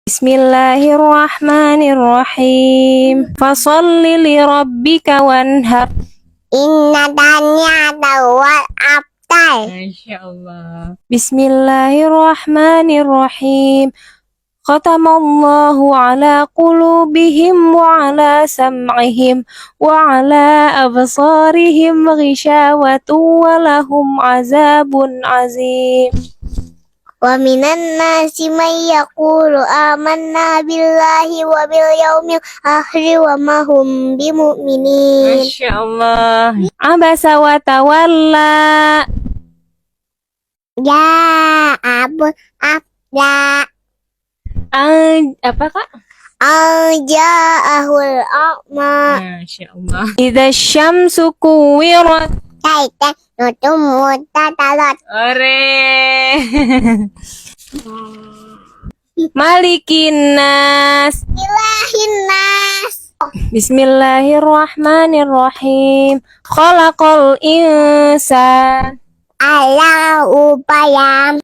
Bismillahirrahmanirrahim. Fasalli li rabbika wanhar. Inna daniyata wal abtar. Masya Allah. Bismillahirrahmanirrahim. Khatamallahu ala qulubihim wa ala sam'ihim wa ala absarihim ghishawatu wa lahum azabun azim. Wa minan nasi man yaqulu amanna billahi wa bil yaumil akhir wa ma hum bimu'minin. Masya Allah. Abasa wa tawalla. Ya abu abla Apa kak? Ja'ahul a'ma. Masya Allah. Idza syamsu kuwirat. Taita nutum mutatalat. Ore. Malikin nas. Ilahin nas. Bismillahirrahmanirrahim. Khalaqal insan. Ala upayam.